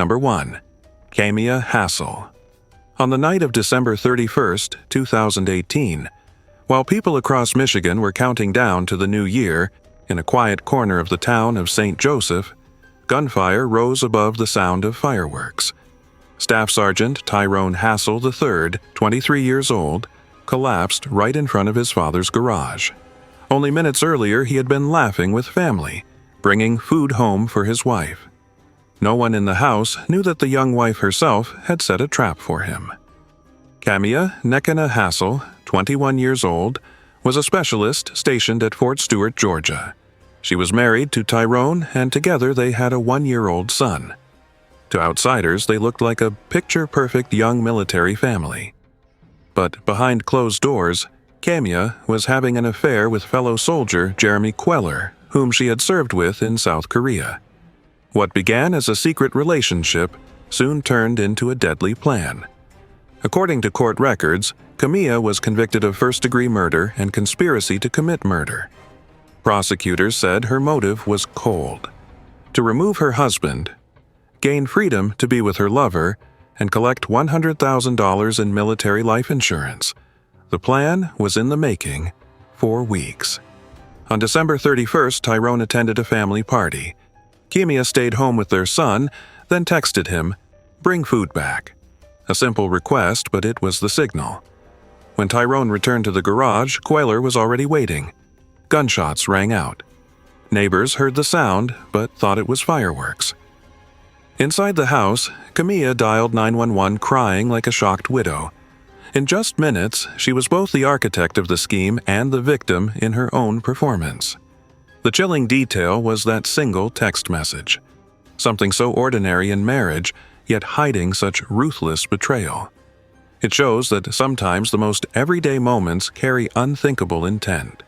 Number 1. Kemia Hassel. On the night of December 31, 2018, while people across Michigan were counting down to the new year, in a quiet corner of the town of St. Joseph, gunfire rose above the sound of fireworks. Staff Sergeant Tyrone Hassel III, 23 years old, collapsed right in front of his father's garage. Only minutes earlier, he had been laughing with family, bringing food home for his wife. No one in the house knew that the young wife herself had set a trap for him. Kemia Hassel, 21 years old, was a specialist stationed at Fort Stewart, Georgia. She was married to Tyrone, and together they had a 1-year-old son. To outsiders, they looked like a picture-perfect young military family. But behind closed doors, Kemia was having an affair with fellow soldier Jeremy Queller, whom she had served with in South Korea. What began as a secret relationship soon turned into a deadly plan. According to court records, Kemia was convicted of first-degree murder and conspiracy to commit murder. Prosecutors said her motive was cold: to remove her husband, gain freedom to be with her lover, and collect $100,000 in military life insurance. The plan was in the making for weeks. On December 31st, Tyrone attended a family party. Kemia stayed home with their son, then texted him, "Bring food back." A simple request, but it was the signal. When Tyrone returned to the garage, Queller was already waiting. Gunshots rang out. Neighbors heard the sound, but thought it was fireworks. Inside the house, Kemia dialed 911 crying like a shocked widow. In just minutes, she was both the architect of the scheme and the victim in her own performance. The chilling detail was that single text message. Something so ordinary in marriage, yet hiding such ruthless betrayal. It shows that sometimes the most everyday moments carry unthinkable intent.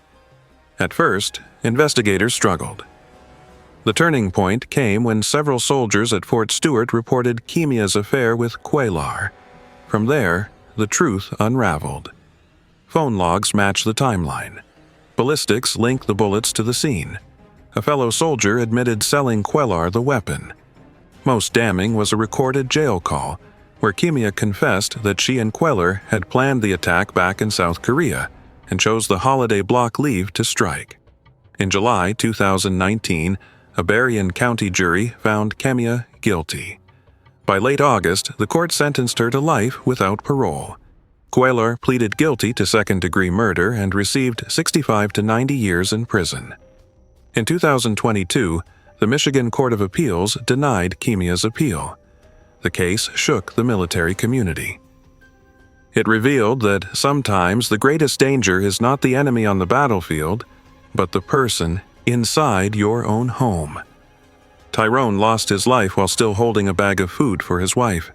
At first, investigators struggled. The turning point came when several soldiers at Fort Stewart reported Kemia's affair with Queller. From there, the truth unraveled. Phone logs match the timeline. Ballistics link the bullets to the scene. A fellow soldier admitted selling Queller the weapon. Most damning was a recorded jail call, where Kemia confessed that she and Queller had planned the attack back in South Korea and chose the holiday block leave to strike. In July 2019, a Berrien County jury found Kemia guilty. By late August, the court sentenced her to life without parole. Queller pleaded guilty to second-degree murder and received 65 to 90 years in prison. In 2022, the Michigan Court of Appeals denied Kemia's appeal. The case shook the military community. It revealed that sometimes the greatest danger is not the enemy on the battlefield, but the person inside your own home. Tyrone lost his life while still holding a bag of food for his wife,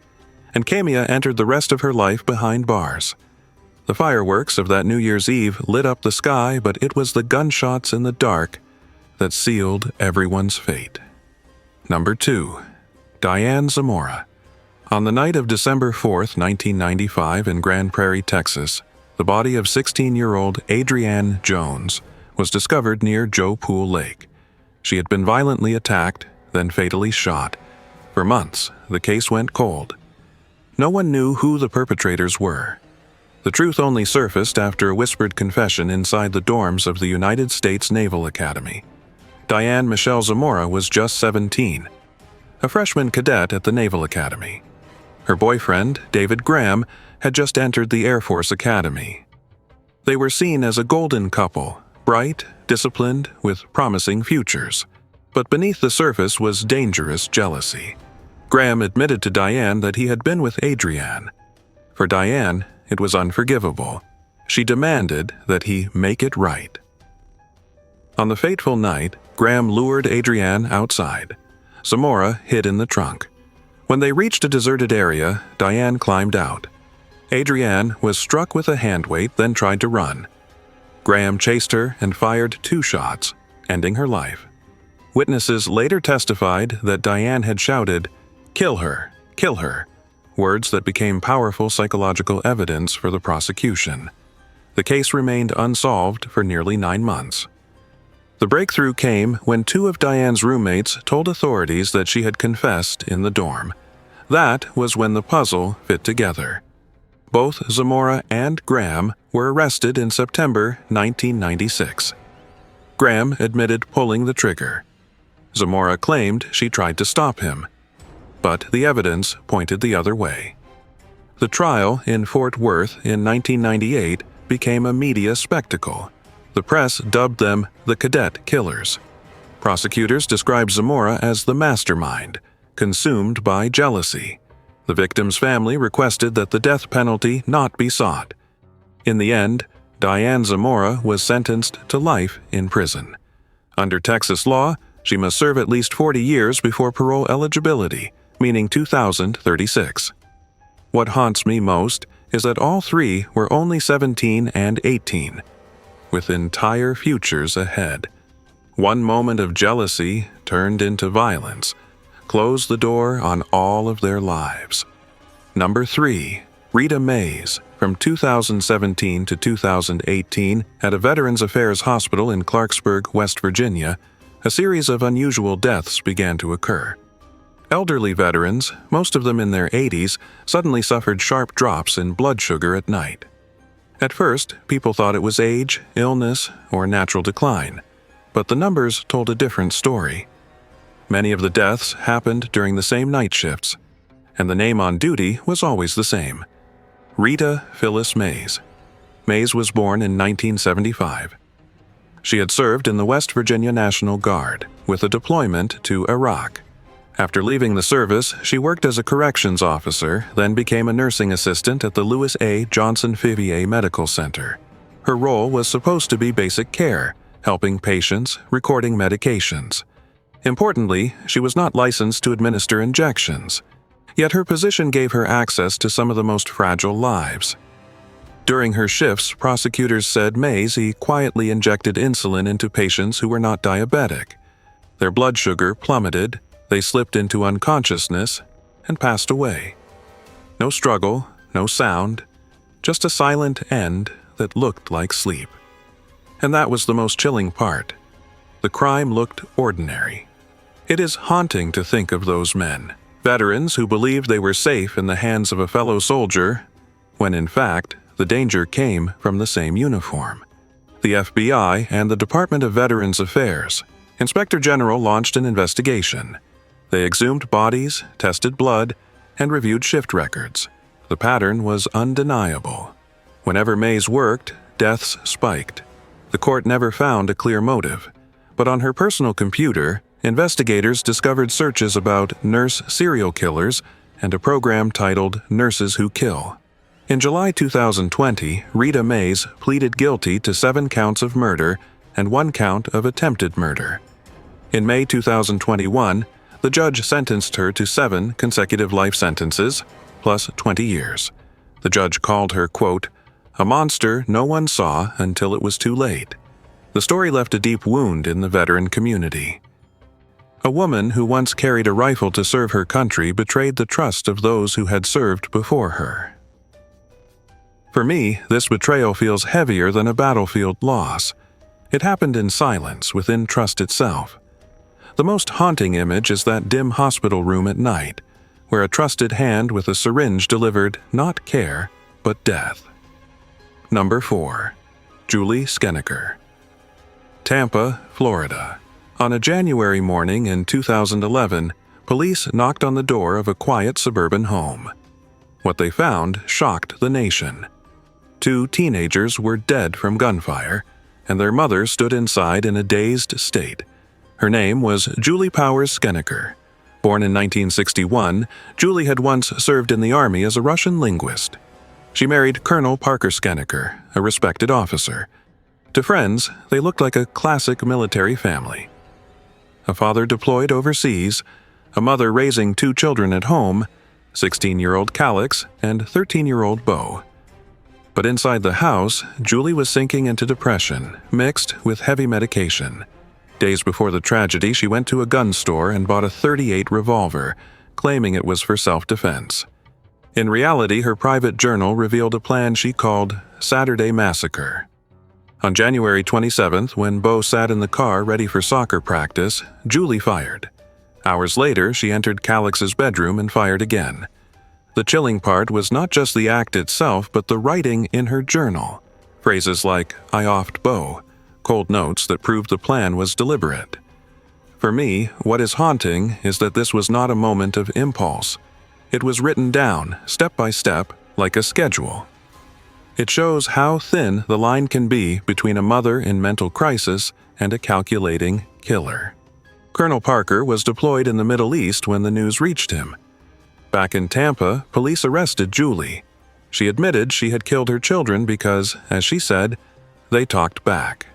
and Kemia entered the rest of her life behind bars. The fireworks of that New Year's Eve lit up the sky, but it was the gunshots in the dark that sealed everyone's fate. Number 2. Diane Zamora. On the night of December 4, 1995 in Grand Prairie, Texas, the body of 16-year-old Adrienne Jones was discovered near Joe Pool Lake. She had been violently attacked, then fatally shot. For months, the case went cold. No one knew who the perpetrators were. The truth only surfaced after a whispered confession inside the dorms of the United States Naval Academy. Diane Michelle Zamora was just 17, a freshman cadet at the Naval Academy. Her boyfriend, David Graham, had just entered the Air Force Academy. They were seen as a golden couple, bright, disciplined, with promising futures. But beneath the surface was dangerous jealousy. Graham admitted to Diane that he had been with Adrienne. For Diane, it was unforgivable. She demanded that he make it right. On the fateful night, Graham lured Adrienne outside. Zamora hid in the trunk. When they reached a deserted area, Diane climbed out. Adrienne was struck with a handweight, then tried to run. Graham chased her and fired 2 shots, ending her life. Witnesses later testified that Diane had shouted, "Kill her, kill her," words that became powerful psychological evidence for the prosecution. The case remained unsolved for nearly 9 months. The breakthrough came when 2 of Diane's roommates told authorities that she had confessed in the dorm. That was when the puzzle fit together. Both Zamora and Graham were arrested in September 1996. Graham admitted pulling the trigger. Zamora claimed she tried to stop him, but the evidence pointed the other way. The trial in Fort Worth in 1998 became a media spectacle. The press dubbed them the Cadet Killers. Prosecutors described Zamora as the mastermind, consumed by jealousy. The victim's family requested that the death penalty not be sought. In the end, Diane Zamora was sentenced to life in prison. Under Texas law, she must serve at least 40 years before parole eligibility, meaning 2036. What haunts me most is that all three were only 17 and 18, with entire futures ahead. One moment of jealousy turned into violence, closed the door on all of their lives. Number 3, Reta Mays, from 2017 to 2018 at a Veterans Affairs hospital in Clarksburg, West Virginia, a series of unusual deaths began to occur. Elderly veterans, most of them in their 80s, suddenly suffered sharp drops in blood sugar at night. At first, people thought it was age, illness, or natural decline, but the numbers told a different story. Many of the deaths happened during the same night shifts, and the name on duty was always the same: Reta Phyllis Mays. Mays was born in 1975. She had served in the West Virginia National Guard, with a deployment to Iraq. After leaving the service, she worked as a corrections officer, then became a nursing assistant at the Louis A. Johnson Fivier Medical Center. Her role was supposed to be basic care, helping patients, recording medications. Importantly, she was not licensed to administer injections, yet her position gave her access to some of the most fragile lives. During her shifts, prosecutors said Mays quietly injected insulin into patients who were not diabetic. Their blood sugar plummeted, they slipped into unconsciousness, and passed away. No struggle, no sound, just a silent end that looked like sleep. And that was the most chilling part. The crime looked ordinary. It is haunting to think of those men, veterans who believed they were safe in the hands of a fellow soldier, when in fact, the danger came from the same uniform. The FBI and the Department of Veterans Affairs, Inspector General launched an investigation. They exhumed bodies, tested blood, and reviewed shift records. The pattern was undeniable. Whenever Mays worked, deaths spiked. The court never found a clear motive, but on her personal computer, investigators discovered searches about nurse serial killers and a program titled Nurses Who Kill. In July 2020, Reta Mays pleaded guilty to 7 counts of murder and 1 count of attempted murder. In May 2021, the judge sentenced her to 7 consecutive life sentences, plus 20 years. The judge called her, quote, "a monster no one saw until it was too late." The story left a deep wound in the veteran community. A woman who once carried a rifle to serve her country betrayed the trust of those who had served before her. For me, this betrayal feels heavier than a battlefield loss. It happened in silence within trust itself. The most haunting image is that dim hospital room at night, where a trusted hand with a syringe delivered not care, but death. Number 4. Julie Schenecker. Tampa, Florida. On a January morning in 2011, police knocked on the door of a quiet suburban home. What they found shocked the nation. 2 teenagers were dead from gunfire, and their mother stood inside in a dazed state. Her name was Julie Powers Schenecker. Born in 1961, Julie had once served in the Army as a Russian linguist. She married Colonel Parker Schenecker, a respected officer. To friends, they looked like a classic military family. A father deployed overseas, a mother raising 2 children at home, 16-year-old Calix and 13-year-old Beau. But inside the house, Julie was sinking into depression, mixed with heavy medication. Days before the tragedy, she went to a gun store and bought a .38 revolver, claiming it was for self-defense. In reality, her private journal revealed a plan she called Saturday Massacre. On January 27th, when Beau sat in the car ready for soccer practice, Julie fired. Hours later, she entered Calix's bedroom and fired again. The chilling part was not just the act itself, but the writing in her journal. Phrases like, "I oft bow," cold notes that proved the plan was deliberate. For me, what is haunting is that this was not a moment of impulse. It was written down, step by step, like a schedule. It shows how thin the line can be between a mother in mental crisis and a calculating killer. Colonel Parker was deployed in the Middle East when the news reached him. Back in Tampa, police arrested Julie. She admitted she had killed her children because, as she said, they talked back.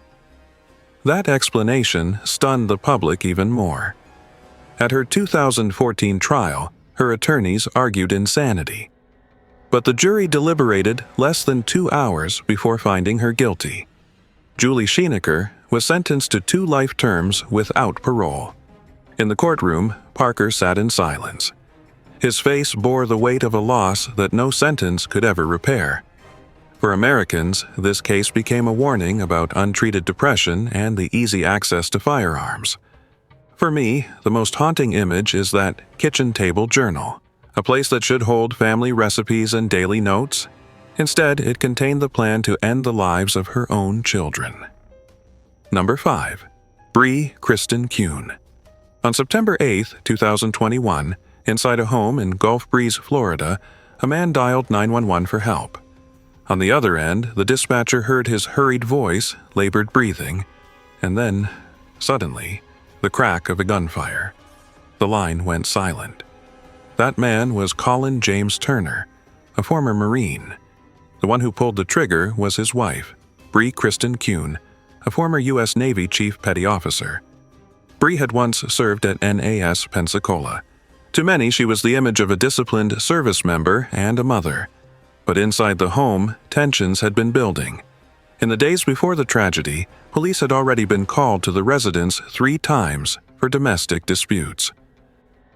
That explanation stunned the public even more. At her 2014 trial, her attorneys argued insanity. But the jury deliberated less than 2 hours before finding her guilty. Julie Schenecker was sentenced to 2 life terms without parole. In the courtroom, Parker sat in silence. His face bore the weight of a loss that no sentence could ever repair. For Americans, this case became a warning about untreated depression and the easy access to firearms. For me, the most haunting image is that kitchen table journal, a place that should hold family recipes and daily notes. Instead, it contained the plan to end the lives of her own children. Number 5. Bree Kristen Kuhn. On September 8, 2021, inside a home in Gulf Breeze, Florida, a man dialed 911 for help. On the other end, the dispatcher heard his hurried voice, labored breathing, and then, suddenly, the crack of a gunfire. The line went silent. That man was Colin James Turner, a former Marine. The one who pulled the trigger was his wife, Bree Kristen Kuhn, a former U.S. Navy Chief Petty Officer. Bree had once served at NAS Pensacola. To many, she was the image of a disciplined service member and a mother. But inside the home, tensions had been building. In the days before the tragedy, police had already been called to the residence 3 times for domestic disputes.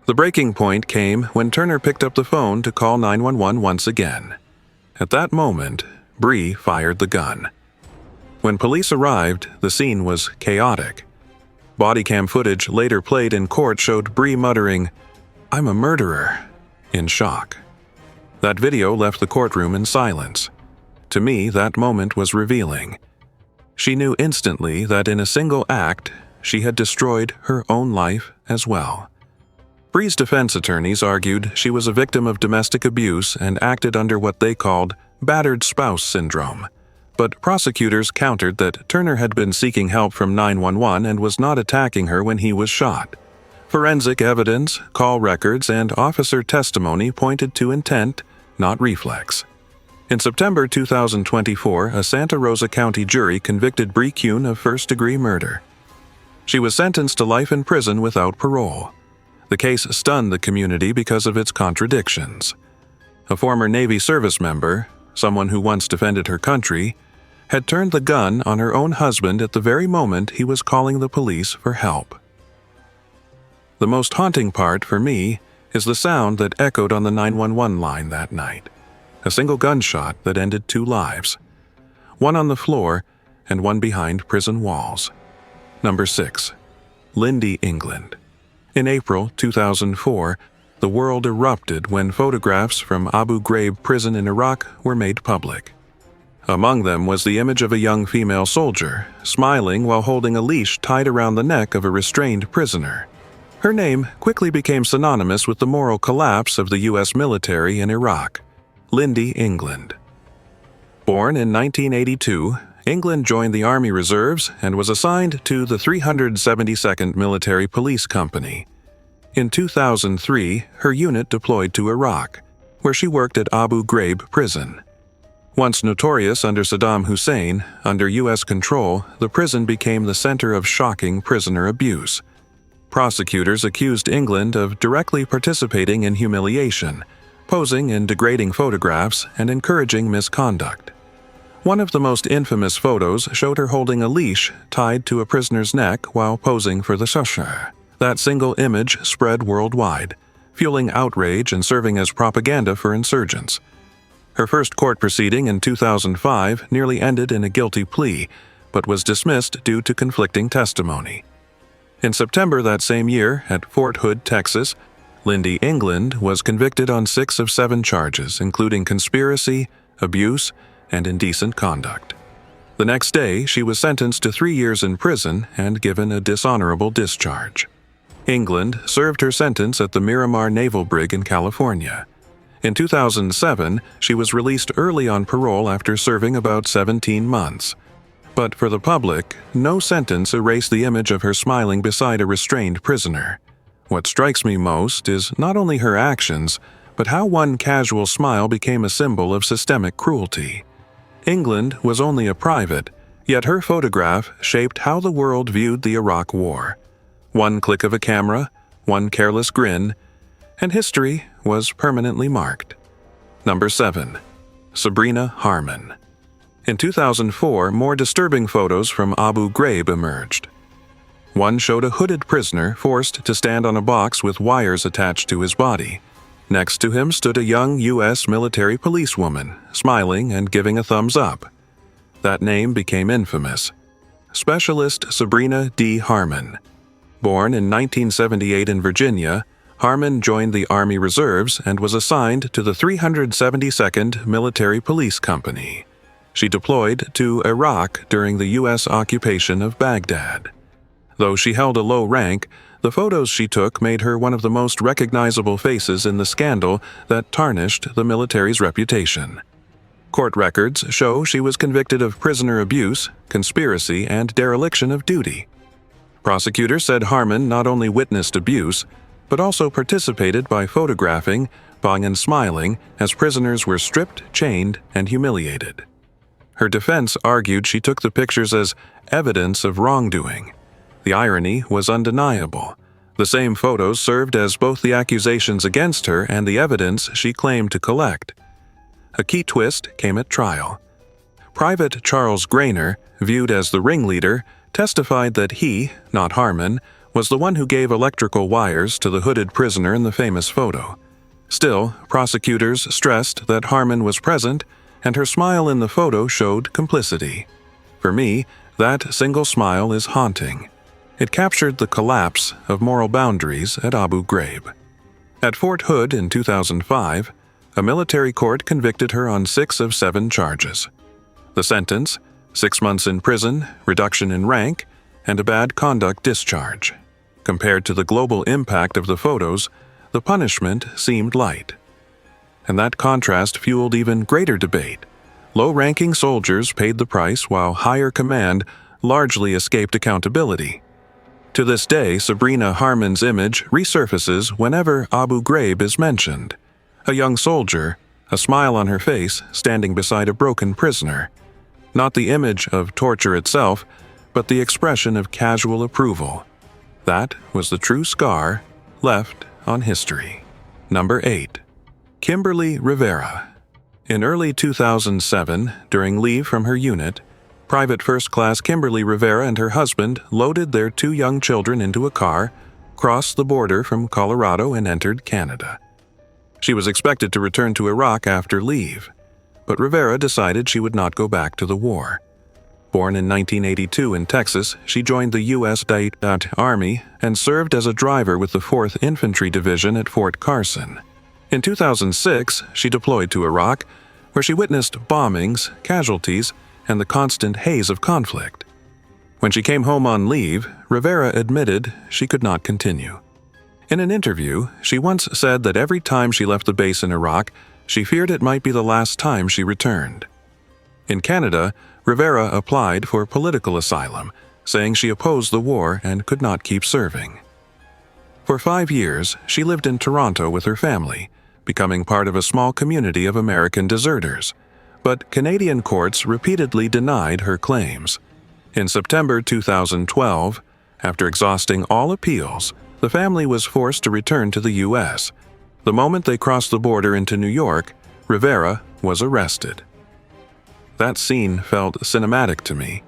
The breaking point came when Turner picked up the phone to call 911 once again. At that moment, Bree fired the gun. When police arrived, the scene was chaotic. Body cam footage later played in court showed Bree muttering, "I'm a murderer," in shock. That video left the courtroom in silence. To me, that moment was revealing. She knew instantly that in a single act, she had destroyed her own life as well. Bree's defense attorneys argued she was a victim of domestic abuse and acted under what they called battered spouse syndrome. But prosecutors countered that Turner had been seeking help from 911 and was not attacking her when he was shot. Forensic evidence, call records, and officer testimony pointed to intent, not reflex. In September 2024, a Santa Rosa County jury convicted Bree Kuhn of first-degree murder. She was sentenced to life in prison without parole. The case stunned the community because of its contradictions. A former Navy service member, someone who once defended her country, had turned the gun on her own husband at the very moment he was calling the police for help. The most haunting part for me is the sound that echoed on the 911 line that night. A single gunshot that ended 2 lives. One on the floor and one behind prison walls. Number 6. Lynndie England. In April 2004, the world erupted when photographs from Abu Ghraib prison in Iraq were made public. Among them was the image of a young female soldier, smiling while holding a leash tied around the neck of a restrained prisoner. Her name quickly became synonymous with the moral collapse of the U.S. military in Iraq, Lynndie England. Born in 1982, England joined the Army Reserves and was assigned to the 372nd Military Police Company. In 2003, her unit deployed to Iraq, where she worked at Abu Ghraib prison. Once notorious under Saddam Hussein, under U.S. control, the prison became the center of shocking prisoner abuse. Prosecutors accused England of directly participating in humiliation, posing in degrading photographs, and encouraging misconduct. One of the most infamous photos showed her holding a leash tied to a prisoner's neck while posing for the shusher. That single image spread worldwide, fueling outrage and serving as propaganda for insurgents. Her first court proceeding in 2005 nearly ended in a guilty plea, but was dismissed due to conflicting testimony. In September that same year, at Fort Hood, Texas, Lynndie England was convicted on 6 of 7 charges, including conspiracy, abuse, and indecent conduct. The next day, she was sentenced to 3 years in prison and given a dishonorable discharge. England served her sentence at the Miramar Naval Brig in California. In 2007, she was released early on parole after serving about 17 months. But for the public, no sentence erased the image of her smiling beside a restrained prisoner. What strikes me most is not only her actions, but how one casual smile became a symbol of systemic cruelty. England was only a private, yet her photograph shaped how the world viewed the Iraq War. One click of a camera, one careless grin, and history was permanently marked. Number 7. Sabrina Harman. In 2004, more disturbing photos from Abu Ghraib emerged. One showed a hooded prisoner forced to stand on a box with wires attached to his body. Next to him stood a young U.S. military policewoman, smiling and giving a thumbs up. That name became infamous. Specialist Sabrina D. Harman. Born in 1978 in Virginia, Harman joined the Army Reserves and was assigned to the 372nd Military Police Company. She deployed to Iraq during the U.S. occupation of Baghdad. Though she held a low rank, the photos she took made her one of the most recognizable faces in the scandal that tarnished the military's reputation. Court records show she was convicted of prisoner abuse, conspiracy, and dereliction of duty. Prosecutors said Harman not only witnessed abuse, but also participated by photographing, bowing and smiling as prisoners were stripped, chained, and humiliated. Her defense argued she took the pictures as evidence of wrongdoing. The irony was undeniable. The same photos served as both the accusations against her and the evidence she claimed to collect. A key twist came at trial. Private Charles Grainer, viewed as the ringleader, testified that he, not Harman, was the one who gave electrical wires to the hooded prisoner in the famous photo. Still, prosecutors stressed that Harman was present, and her smile in the photo showed complicity. For me, that single smile is haunting. It captured the collapse of moral boundaries at Abu Ghraib. At Fort Hood in 2005, a military court convicted her on 6 of 7 charges. The sentence: 6 months in prison, reduction in rank, and a bad conduct discharge. Compared to the global impact of the photos, the punishment seemed light. And that contrast fueled even greater debate. Low-ranking soldiers paid the price while higher command largely escaped accountability. To this day, Sabrina Harman's image resurfaces whenever Abu Ghraib is mentioned. A young soldier, a smile on her face, standing beside a broken prisoner. Not the image of torture itself, but the expression of casual approval. That was the true scar left on history. Number 8. Kimberly Rivera. In early 2007, during leave from her unit, Private First Class Kimberly Rivera and her husband loaded their 2 young children into a car, crossed the border from Colorado, and entered Canada. She was expected to return to Iraq after leave, but Rivera decided she would not go back to the war. Born in 1982 in Texas, she joined the U.S. Army and served as a driver with the 4th Infantry Division at Fort Carson. In 2006, she deployed to Iraq, where she witnessed bombings, casualties, and the constant haze of conflict. When she came home on leave, Rivera admitted she could not continue. In an interview, she once said that every time she left the base in Iraq, she feared it might be the last time she returned. In Canada, Rivera applied for political asylum, saying she opposed the war and could not keep serving. For 5 years, she lived in Toronto with her family, becoming part of a small community of American deserters. But Canadian courts repeatedly denied her claims. In September 2012, after exhausting all appeals, the family was forced to return to the U.S. The moment they crossed the border into New York, Rivera was arrested. That scene felt cinematic to me,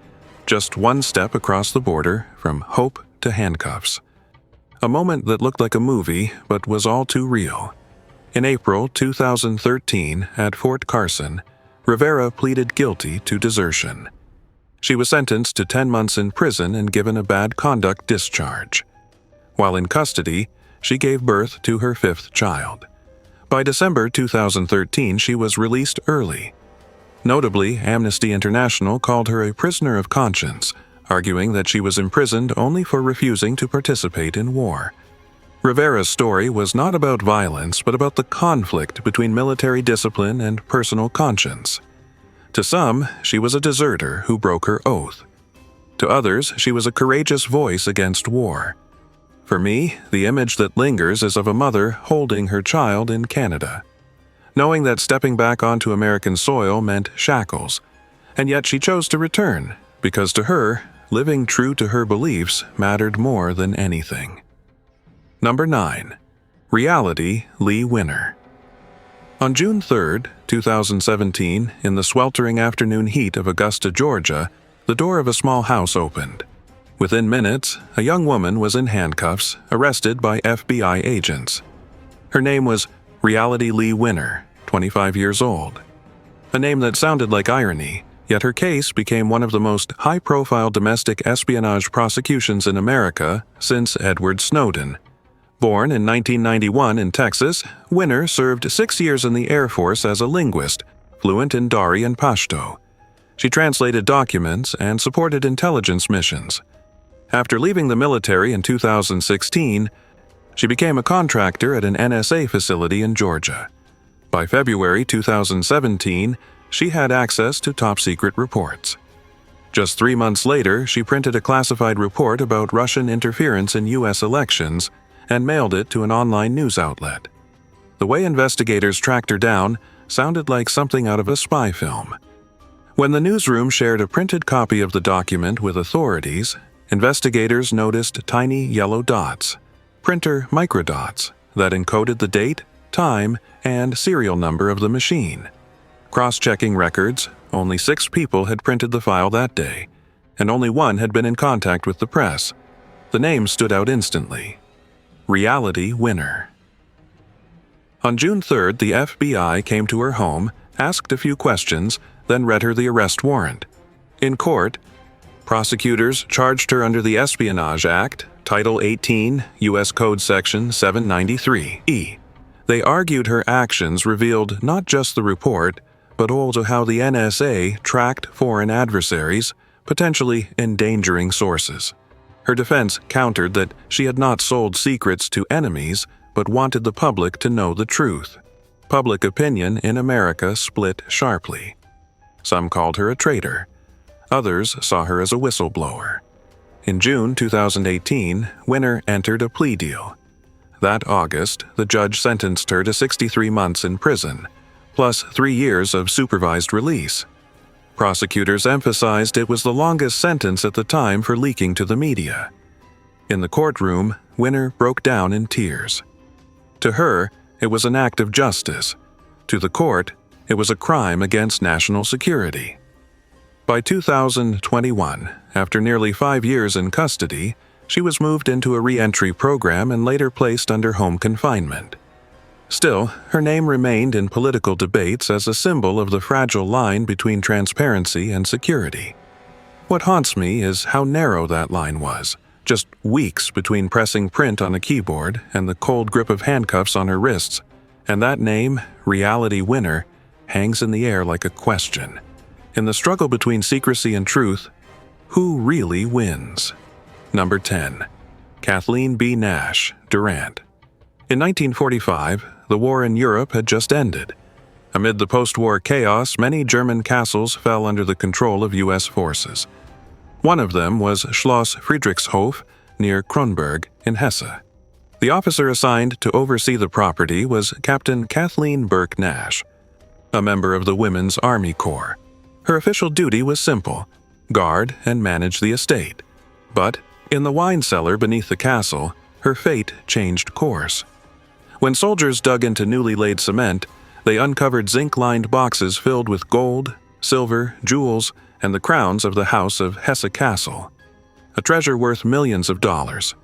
just one step across the border from hope to handcuffs. A moment that looked like a movie, but was all too real. In April 2013, at Fort Carson, Rivera pleaded guilty to desertion. She was sentenced to 10 months in prison and given a bad conduct discharge. While in custody, she gave birth to her 5th child. By December 2013, she was released early. Notably, Amnesty International called her a prisoner of conscience, arguing that she was imprisoned only for refusing to participate in war. Rivera's story was not about violence, but about the conflict between military discipline and personal conscience. To some, she was a deserter who broke her oath. To others, she was a courageous voice against war. For me, the image that lingers is of a mother holding her child in Canada, knowing that stepping back onto American soil meant shackles, and yet she chose to return, because to her, living true to her beliefs mattered more than anything. Number 9. Reality Leigh Winner. On June 3, 2017, in the sweltering afternoon heat of Augusta, Georgia, the door of a small house opened. Within minutes, a young woman was in handcuffs, arrested by FBI agents. Her name was Reality Leigh Winner, 25 years old. A name that sounded like irony, yet her case became one of the most high-profile domestic espionage prosecutions in America since Edward Snowden. Born in 1991 in Texas, Winner served 6 years in the Air Force as a linguist, fluent in Dari and Pashto. She translated documents and supported intelligence missions. After leaving the military in 2016, she became a contractor at an NSA facility in Georgia. By February 2017, she had access to top-secret reports. Just 3 months later, she printed a classified report about Russian interference in U.S. elections and mailed it to an online news outlet. The way investigators tracked her down sounded like something out of a spy film. When the newsroom shared a printed copy of the document with authorities, investigators noticed tiny yellow dots, printer microdots, that encoded the date, time, and serial number of the machine. Cross-checking records, only 6 people had printed the file that day, and only 1 had been in contact with the press. The name stood out instantly. Reality Winner. On June 3rd, the FBI came to her home, asked a few questions, then read her the arrest warrant. In court, prosecutors charged her under the Espionage Act, Title 18, U.S. Code Section 793E. They argued her actions revealed not just the report, but also how the NSA tracked foreign adversaries, potentially endangering sources. Her defense countered that she had not sold secrets to enemies, but wanted the public to know the truth. Public opinion in America split sharply. Some called her a traitor. Others saw her as a whistleblower. In June 2018, Winner entered a plea deal. That August, the judge sentenced her to 63 months in prison, plus 3 years of supervised release. Prosecutors emphasized it was the longest sentence at the time for leaking to the media. In the courtroom, Winner broke down in tears. To her, it was an act of justice. To the court, it was a crime against national security. By 2021, after nearly 5 years in custody, she was moved into a re-entry program and later placed under home confinement. Still, her name remained in political debates as a symbol of the fragile line between transparency and security. What haunts me is how narrow that line was, just weeks between pressing print on a keyboard and the cold grip of handcuffs on her wrists, and that name, Reality Winner, hangs in the air like a question. In the struggle between secrecy and truth, who really wins? Number 10. Kathleen B. Nash, Durant. In 1945, the war in Europe had just ended. Amid the post-war chaos, many German castles fell under the control of U.S. forces. One of them was Schloss Friedrichshof near Kronberg in Hesse. The officer assigned to oversee the property was Captain Kathleen Burke Nash, a member of the Women's Army Corps. Her official duty was simple: guard and manage the estate. But in the wine cellar beneath the castle, her fate changed course. When soldiers dug into newly laid cement, they uncovered zinc-lined boxes filled with gold, silver, jewels, and the crowns of the House of Hesse Castle, a treasure worth millions of dollars.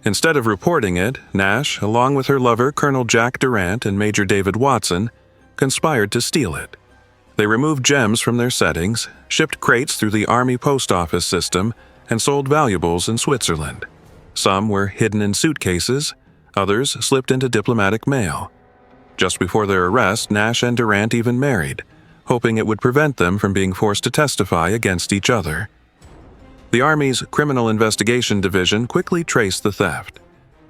Instead of reporting it, Nash, along with her lover Colonel Jack Durant and Major David Watson, conspired to steal it. They removed gems from their settings, shipped crates through the Army post office system, and sold valuables in Switzerland. Some were hidden in suitcases, others slipped into diplomatic mail. Just before their arrest, Nash and Durant even married, hoping it would prevent them from being forced to testify against each other. The Army's Criminal Investigation Division quickly traced the theft.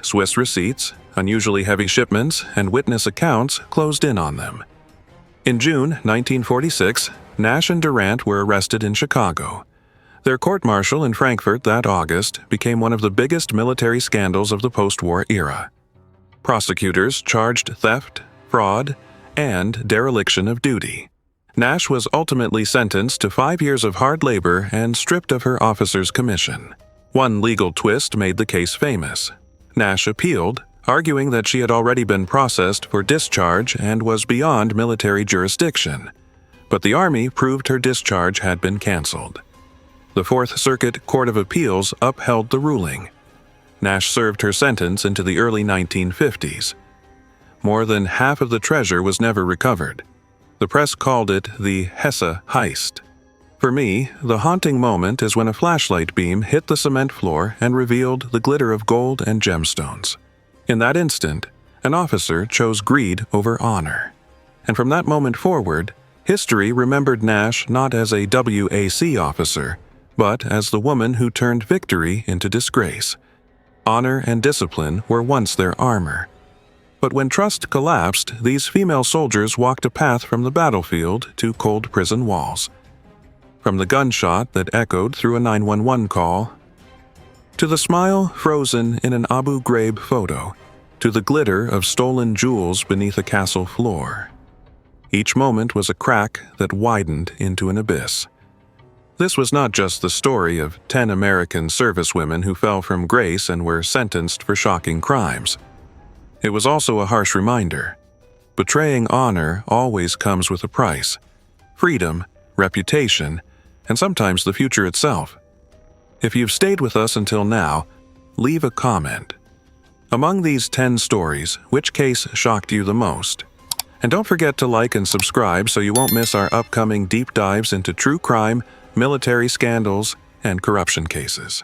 Swiss receipts, unusually heavy shipments, and witness accounts closed in on them. In June 1946, Nash and Durant were arrested in Chicago. Their court-martial in Frankfurt that August became one of the biggest military scandals of the post-war era. Prosecutors charged theft, fraud, and dereliction of duty. Nash was ultimately sentenced to 5 years of hard labor and stripped of her officer's commission. One legal twist made the case famous. Nash appealed, arguing that she had already been processed for discharge and was beyond military jurisdiction. But the Army proved her discharge had been canceled. The Fourth Circuit Court of Appeals upheld the ruling. Nash served her sentence into the early 1950s. More than half of the treasure was never recovered. The press called it the Hesse heist. For me, the haunting moment is when a flashlight beam hit the cement floor and revealed the glitter of gold and gemstones. In that instant, an officer chose greed over honor. And from that moment forward, history remembered Nash not as a WAC officer, but as the woman who turned victory into disgrace. Honor and discipline were once their armor. But when trust collapsed, these female soldiers walked a path from the battlefield to cold prison walls. From the gunshot that echoed through a 911 call, to the smile frozen in an Abu Ghraib photo, to the glitter of stolen jewels beneath a castle floor. Each moment was a crack that widened into an abyss. This was not just the story of 10 American servicewomen who fell from grace and were sentenced for shocking crimes. It was also a harsh reminder. Betraying honor always comes with a price: freedom, reputation, and sometimes the future itself. If you've stayed with us until now, leave a comment. Among these 10 stories, which case shocked you the most? And don't forget to like and subscribe so you won't miss our upcoming deep dives into true crime, military scandals, and corruption cases.